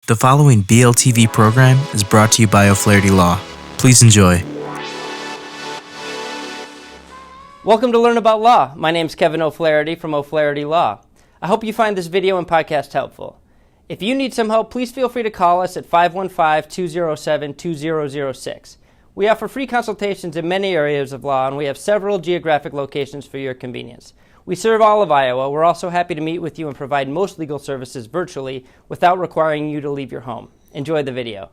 The following BLTV program is brought to you by O'Flaherty Law. Please enjoy. Welcome to Learn About Law. My name is Kevin O'Flaherty from O'Flaherty Law. I hope you find this video and podcast helpful. If you need some help, please feel free to call us at 515-207-2006. We offer free consultations in many areas of law, and we have several geographic locations for your convenience. We serve all of Iowa. We're also happy to meet with you and provide most legal services virtually without requiring you to leave your home. Enjoy the video.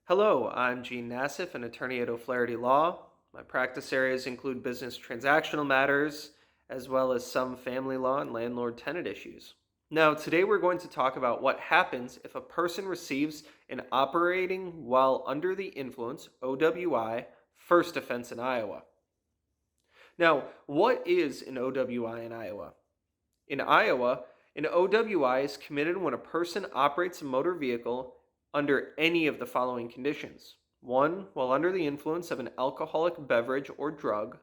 Hello, I'm Gene Nassif, an attorney at O'Flaherty Law. My practice areas include business transactional matters, as well as some family law and landlord-tenant issues. Now, today we're going to talk about what happens if a person receives an operating while under the influence, OWI, first offense in Iowa. Now, what is an OWI in Iowa? In Iowa, an OWI is committed when a person operates a motor vehicle under any of the following conditions. 1, while under the influence of an alcoholic beverage or drug.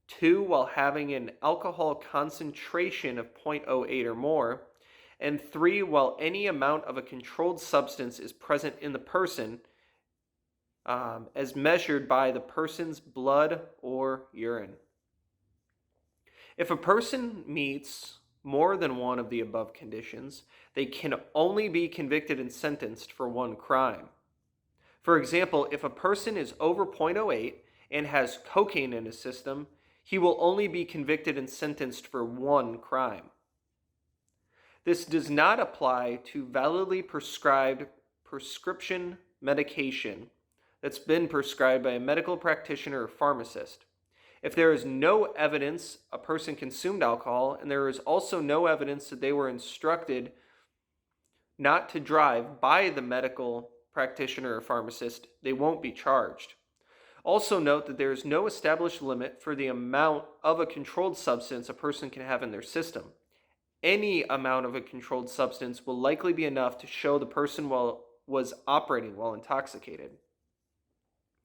2, while having an alcohol concentration of 0.08 or more. And 3, while any amount of a controlled substance is present in the person, as measured by the person's blood or urine. If a person meets more than one of the above conditions, they can only be convicted and sentenced for one crime. For example, if a person is over 0.08 and has cocaine in his system, he will only be convicted and sentenced for one crime. This does not apply to validly prescribed prescription medication that's been prescribed by a medical practitioner or pharmacist. If there is no evidence a person consumed alcohol, and there is also no evidence that they were instructed not to drive by the medical practitioner or pharmacist, they won't be charged. Also note that there is no established limit for the amount of a controlled substance a person can have in their system. Any amount of a controlled substance will likely be enough to show the person was operating while intoxicated.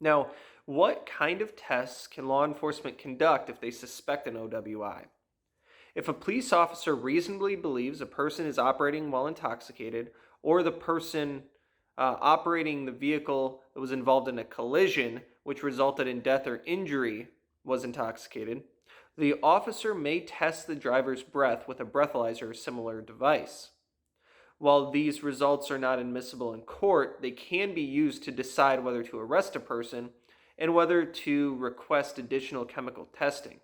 Now, what kind of tests can law enforcement conduct if they suspect an OWI? If a police officer reasonably believes a person is operating while intoxicated, or the person operating the vehicle that was involved in a collision which resulted in death or injury was intoxicated, the officer may test the driver's breath with a breathalyzer or similar device. While these results are not admissible in court, they can be used to decide whether to arrest a person and whether to request additional chemical testing.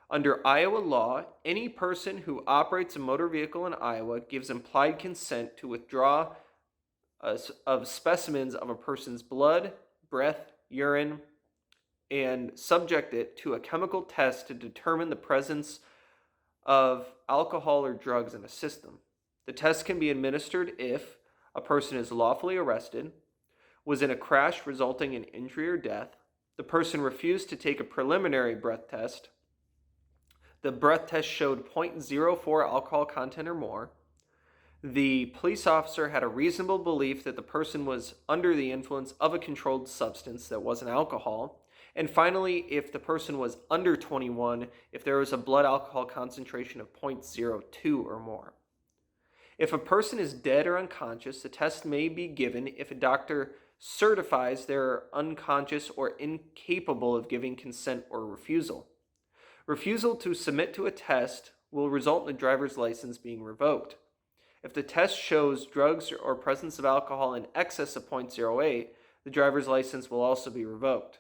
Under Iowa law, any person who operates a motor vehicle in Iowa gives implied consent to withdraw of specimens of a person's blood, breath, urine, and subject it to a chemical test to determine the presence of alcohol or drugs in a system. The test can be administered if a person is lawfully arrested, was in a crash resulting in injury or death, the person refused to take a preliminary breath test, the breath test showed 0.04 alcohol content or more, the police officer had a reasonable belief that the person was under the influence of a controlled substance that wasn't alcohol, and finally, if the person was under 21, if there was a blood alcohol concentration of 0.02 or more. If a person is dead or unconscious, the test may be given if a doctor certifies they're unconscious or incapable of giving consent or refusal. Refusal to submit to a test will result in the driver's license being revoked. If the test shows drugs or presence of alcohol in excess of 0.08, the driver's license will also be revoked.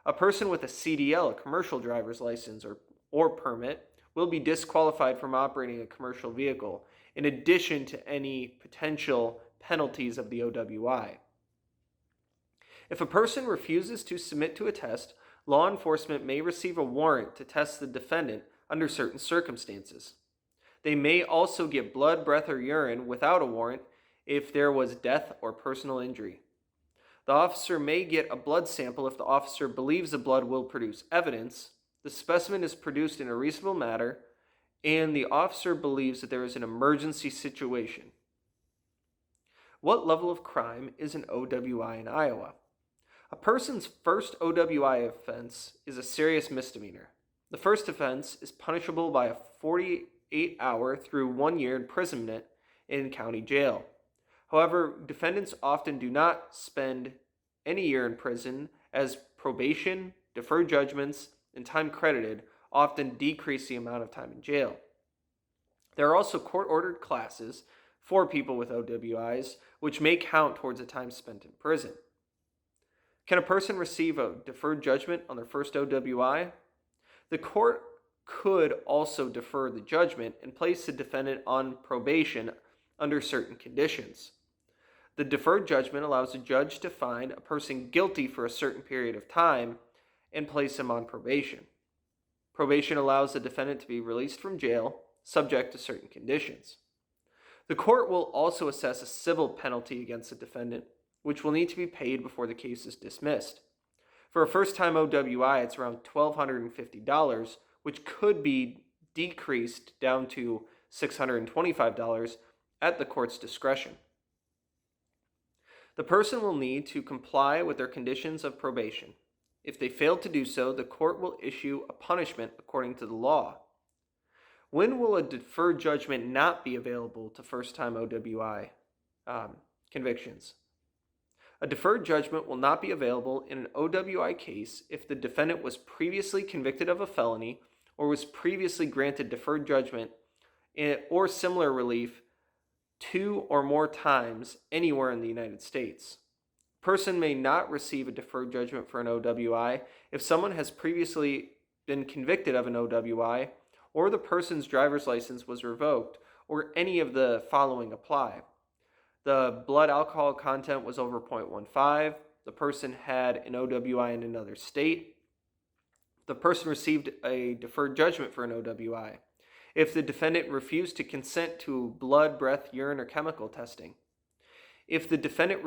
A person with a CDL, a commercial driver's license or permit, will be disqualified from operating a commercial vehicle, in addition to any potential penalties of the OWI. If a person refuses to submit to a test, law enforcement may receive a warrant to test the defendant under certain circumstances. They may also get blood, breath, or urine without a warrant if there was death or personal injury. The officer may get a blood sample if the officer believes the blood will produce evidence, the specimen is produced in a reasonable manner, and the officer believes that there is an emergency situation. What level of crime is an OWI in Iowa? A person's first OWI offense is a serious misdemeanor. The first offense is punishable by a 48-hour through 1 year imprisonment in county jail. However, defendants often do not spend any year in prison, as probation, deferred judgments, and time credited often decrease the amount of time in jail. There are also court-ordered classes for people with OWIs, which may count towards the time spent in prison. Can a person receive a deferred judgment on their first OWI? The court could also defer the judgment and place the defendant on probation under certain conditions. The deferred judgment allows a judge to find a person guilty for a certain period of time and place him on probation. Probation allows the defendant to be released from jail, subject to certain conditions. The court will also assess a civil penalty against the defendant, which will need to be paid before the case is dismissed. For a first-time OWI, it's around $1,250, which could be decreased down to $625 at the court's discretion. The person will need to comply with their conditions of probation. If they fail to do so, the court will issue a punishment according to the law. When will a deferred judgment not be available to first-time OWI convictions? A deferred judgment will not be available in an OWI case if the defendant was previously convicted of a felony or was previously granted deferred judgment or similar relief 2 or more times anywhere in the United States. A person may not receive a deferred judgment for an OWI if someone has previously been convicted of an OWI, or the person's driver's license was revoked, or any of the following apply. The blood alcohol content was over 0.15, the person had an OWI in another state, the person received a deferred judgment for an OWI, if the defendant refused to consent to blood, breath, urine, or chemical testing, if the defendant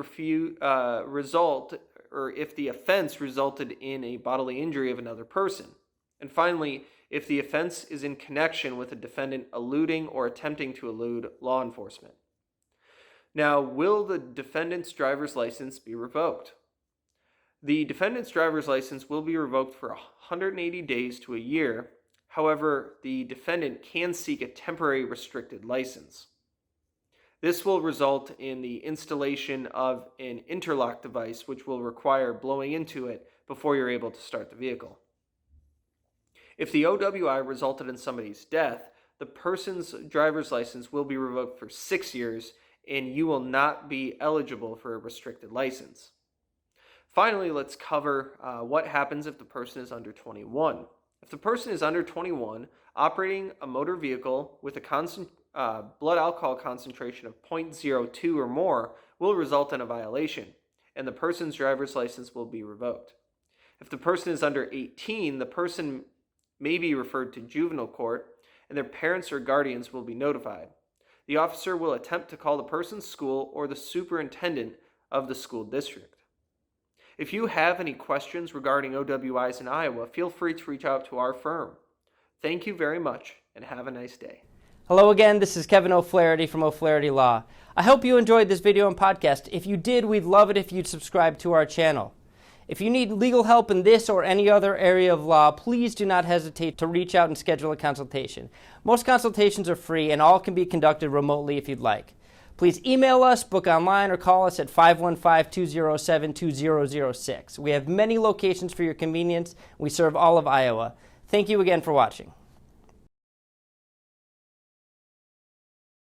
if the offense resulted in a bodily injury of another person, and finally, if the offense is in connection with a defendant eluding or attempting to elude law enforcement. Now, will the defendant's driver's license be revoked? The defendant's driver's license will be revoked for 180 days to a year. However, the defendant can seek a temporary restricted license. This will result in the installation of an interlock device, which will require blowing into it before you're able to start the vehicle. If the OWI resulted in somebody's death, the person's driver's license will be revoked for 6 years, and you will not be eligible for a restricted license. Finally, let's cover what happens if the person is under 21. If the person is under 21, operating a motor vehicle with a blood alcohol concentration of 0.02 or more will result in a violation, and the person's driver's license will be revoked. If the person is under 18, the person may be referred to juvenile court, and their parents or guardians will be notified. The officer will attempt to call the person's school or the superintendent of the school district. If you have any questions regarding OWIs in Iowa, feel free to reach out to our firm. Thank you very much, and have a nice day. Hello again, this is Kevin O'Flaherty from O'Flaherty Law. I hope you enjoyed this video and podcast. If you did, we'd love it if you'd subscribe to our channel. If you need legal help in this or any other area of law, please do not hesitate to reach out and schedule a consultation. Most consultations are free and all can be conducted remotely if you'd like. Please email us, book online, or call us at 515-207-2006. We have many locations for your convenience. We serve all of Iowa. Thank you again for watching.